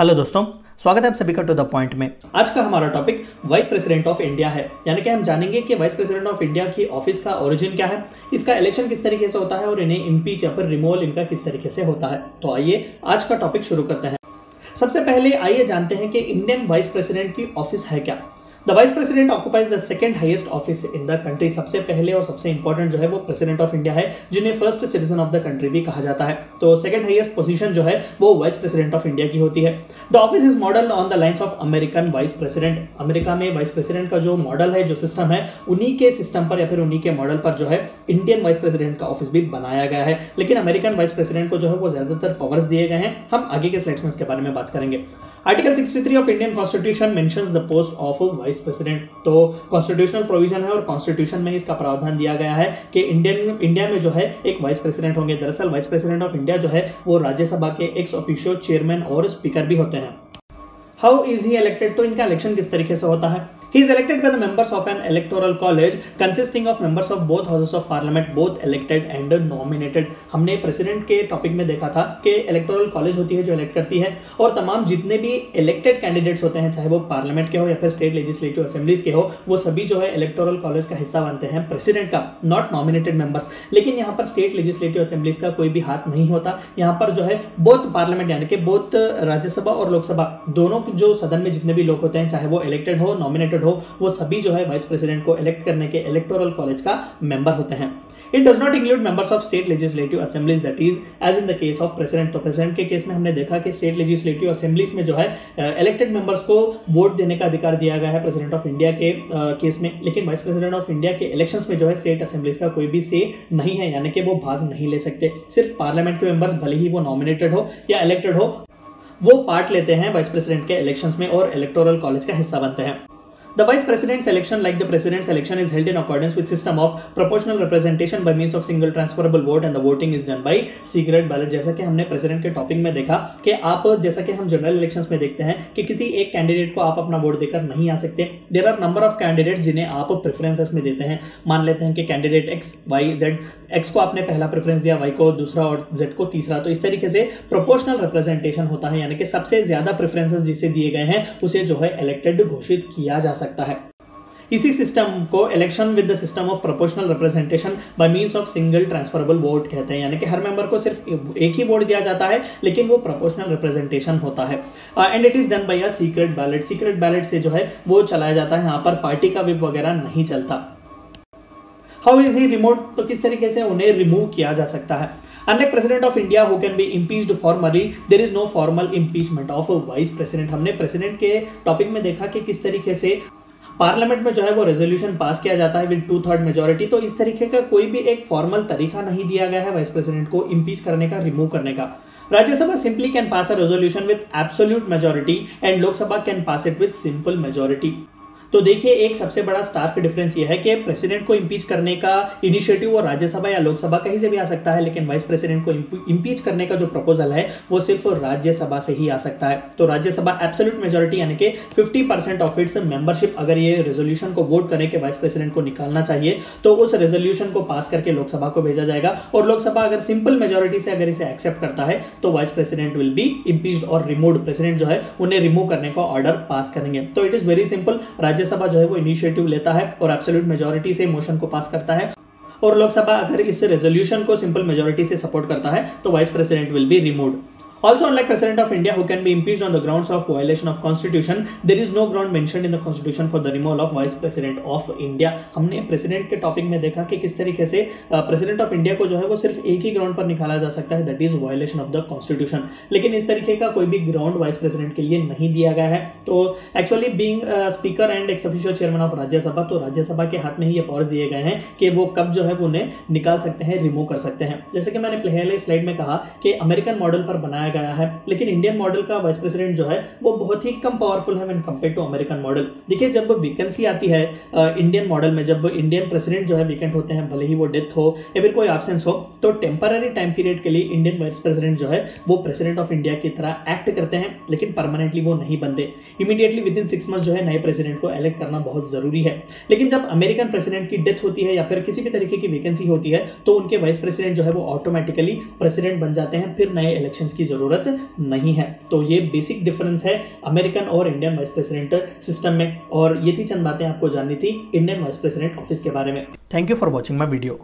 Hello दोस्तों, स्वागत है आप सभी का टू द पॉइंट में। आज का हमारा topic vice president of India है, यानी कि हम जानेंगे कि वाइस प्रेसिडेंट ऑफ इंडिया की ऑफिस का ओरिजिन क्या है, इसका इलेक्शन किस तरीके से होता है और इन्हें इम्पीच या फिर रिमूवल इनका किस तरीके से होता है। तो आइए आज का टॉपिक शुरू करते हैं। सबसे पहले आइए जानते हैं कि इंडियन वाइस प्रेसिडेंट की ऑफिस है क्या। The vice president occupies the second highest office in the country. सबसे पहले और सबसे इंपॉर्टेंट जो है वो प्रेसिडेंट ऑफ इंडिया है, जिन्हें first citizen of the country भी कहा जाता है। तो सेकंड हाईएस्ट पोजीशन जो है वो वाइस प्रेसिडेंट ऑफ इंडिया की होती है। The office is model on the lines of American vice president. America में वाइस प्रेसिडेंट का जो मॉडल है, जो सिस्टम है, उन्हीं के सिस्टम पर या फिर उन्हीं के मॉडल पर जो है इंडियन वाइस प्रेसिडेंट का ऑफिस भी बनाया गया है। लेकिन अमेरिकन वाइस प्रेसिडेंट को जो है वो ज्यादातर पावर्स दिए गए हैं। हम आगे के स्लाइड्स में इसके बारे में बात करेंगे। Article 63 of Indian constitution mentions the post of vice president. तो कॉन्स्टिट्यूशनल प्रोविजन है और कॉन्स्टिट्यूशन में इसका प्रावधान दिया गया है कि इंडिया में जो है एक वाइस प्रेसिडेंट होंगे। दरअसल वाइस प्रेसिडेंट ऑफ इंडिया जो है वो राज्यसभा के एक्स ऑफिशियो चेयरमैन और स्पीकर भी होते हैं। How is he elected? तो इनका इलेक्शन किस तरीके से होता है? He is elected by the members of an electoral college consisting of members of both houses of parliament, both elected and nominated। हमने प्रेसिडेंट के टॉपिक में देखा था कि इलेक्टोरल कॉलेज होती है जो इलेक्ट करती है, और तमाम जितने भी इलेक्टेड कैंडिडेट्स होते हैं, चाहे वो पार्लियामेंट के हो या फिर स्टेट लेजिस्लेटिव असेंबलीज के हो, वो सभी जो है इलेक्टोरल कॉलेज का हिस्सा बनते हैं प्रेसिडेंट का, नॉट नॉमिनेटेड मेंबर्स। लेकिन यहाँ पर स्टेट लेजिस्लेटिव असेंबलीज का कोई भी हाथ नहीं होता। यहाँ पर जो है बोथ पार्लियामेंट यानी कि बोथ राज्यसभा और लोकसभा, दोनों जो सदन में जितने भी लोग होते हैं, चाहे वो इलेक्टेड हो नॉमिनेटेड हो, वो सभी जो है वाइस प्रेसिडेंट को इलेक्ट करने के इलेक्टोरल कॉलेज का मेंबर होते हैं। It does not include members of state legislative assemblies, that is as in the case of president. तो प्रेसिडेंट के केस में हमने देखा कि स्टेट लेजिस्लेटिव असेंबलीज में जो है इलेक्टेड मेंबर्स को वोट देने का अधिकार दिया गया है प्रेसिडेंट ऑफ इंडिया के केस में। लेकिन वाइस प्रेसिडेंट ऑफ इंडिया के इलेक्शंस में जो है स्टेट असेंबलीज का कोई भी से नहीं है, यानी कि वो भाग नहीं ले सकते। सिर्फ पार्लियामेंट के मेंबर्स, भले ही वो नॉमिनेटेड हो या इलेक्टेड हो, वो पार्ट लेते हैं वाइस प्रेसिडेंट के इलेक्शंस में और इलेक्टोरल कॉलेज का हिस्सा बनते हैं। The vice president's election, like the president's election, is held in accordance with system of proportional representation by means of single transferable vote, and the voting is done by secret ballot। जैसा कि हमने president के topic में देखा कि आप, जैसा कि हम जनरल इलेक्शंस में देखते हैं कि किसी एक कैंडिडेट को आप अपना वोट देकर नहीं आ सकते। There are number of candidates जिन्हें आप प्रेफरेंसेस में देते हैं। मान लेते हैं कि candidate X, Y, Z, X को आपने पहला प्रेफरेंस दिया, वाई को दूसरा और जेड को तीसरा। तो इस तरीके से प्रोपोर्शनल रिप्रेजेंटेशन होता है, यानी कि सबसे ज्यादा प्रेफरेंसेस जिसे दिए गए हैं उसे जो है इलेक्टेड घोषित किया जा सकता है। इसी सिस्टम को election with the system of proportional representation by means of single transferable vote कहते हैं, यानी कि हर मेंबर को सिर्फ एक ही वोट दिया जाता है, लेकिन वो प्रोपोर्शनल रिप्रेजेंटेशन होता है। And it is done by a secret ballot. Secret ballot से जो है वो चलाया जाता है। यहाँ पर पार्टी का विप वगैरह नहीं चलता। How is he remove? तो किस तरीके से उन्हें रिमूव किया जा सकता है? Unlike President of India who can be impeached formally, there is no formal impeachment of vice president। हमने प्रेसिडेंट के टॉपिक में देखा कि किस तरीके से पार्लियामेंट में जो है वो रेजोल्यूशन पास किया जाता है विद 2/3 मेजोरिटी। तो इस तरीके का कोई भी एक फॉर्मल तरीका नहीं दिया गया है वाइस प्रेसिडेंट को इम्पीच करने का, रिमूव करने का। Rajya Sabha simply can pass a resolution with absolute majority and Lok Sabha can pass it with simple majority. तो देखिए, एक सबसे बड़ा स्टार्क डिफरेंस ये है कि प्रेसिडेंट को इम्पीच करने का इनिशिएटिव वो राज्यसभा या लोकसभा कहीं से भी आ सकता है, लेकिन वाइस प्रेसिडेंट को इम्पीच करने का जो प्रपोजल है वो सिर्फ राज्यसभा से ही आ सकता है। तो राज्यसभा एब्सोल्यूट मेजोरिटी यानी कि 50% ऑफ इट्स मेंबरशिप अगर ये रेजोल्यूशन को वोट करें कि वाइस प्रेसिडेंट को निकालना चाहिए, तो उस रेजोल्यूशन को पास करके लोकसभा को भेजा जाएगा, और लोकसभा अगर सिंपल मेजोरिटी से अगर इसे एक्सेप्ट करता है तो vice president will be impeached और रिमूव्ड। प्रेसिडेंट जो है उन्हें रिमूव करने का ऑर्डर पास करेंगे। तो it is very simple. Rajya Sabha जो है वो इनिशिएटिव लेता है और एब्सोल्यूट मेजोरिटी से मोशन को पास करता है, और लोकसभा अगर इस रेजोल्यूशन को सिंपल मेजोरिटी से सपोर्ट करता है तो vice president will be removed. Also, unlike President of India who can be impeached on the grounds of violation of Constitution, there is no ground mentioned in the Constitution for the removal of Vice President of India। हमने president के topic में देखा कि किस तरीके से president of India को जो है वो सिर्फ एक ही ग्राउंड पर निकाला जा सकता है, that is violation of the constitution. लेकिन इस तरीके का कोई भी ग्राउंड वाइस प्रेसिडेंट के लिए नहीं दिया गया है। तो actually being speaker and x official chairman of Rajya Sabha, तो राज्यसभा के हाथ में ही ये पावर्स दिए गए हैं कि वो कब जो है वो उन्हें निकाल सकते हैं, रिमूव कर सकते हैं। जैसे कि मैंने पहले स्लाइड में कहा कि अमेरिकन मॉडल पर बनाया गया है, लेकिन इंडियन मॉडल का वाइस प्रेसिडेंट जो है वो बहुत ही कम पावरफुल है when compare to American model. देखिए, जब वैकेंसी आती है इंडियन मॉडल में, जब इंडियन प्रेसिडेंट जो है वैकेंट होते हैं, भले ही वो डेथ हो या फिर कोई एब्सेंस हो, तो टेम्पररी टाइम पीरियड के लिए इंडियन वाइस प्रेसिडेंट जो है वो प्रेसिडेंट ऑफ इंडिया की तरह एक्ट करते हैं, लेकिन परमानेंटली वो नहीं बनते। इमीडिएटली विद इन 6 मंथ जो है नए प्रेसिडेंट को इलेक्ट करना बहुत जरूरी है। लेकिन जब अमेरिकन प्रेसिडेंट की डेथ होती है या फिर किसी भी तरीके की वैकेंसी होती है, तो उनके वाइस प्रेसिडेंट जो है वो ऑटोमेटिकली प्रेसिडेंट बन जाते हैं, फिर नए इलेक्शंस की जरूरत जरूरत नहीं है। तो ये बेसिक डिफरेंस है अमेरिकन और इंडियन वाइस प्रेसिडेंट सिस्टम में, और ये थी चंद बातें आपको जाननी थी इंडियन वाइस प्रेसिडेंट ऑफिस के बारे में। Thank you for watching my video.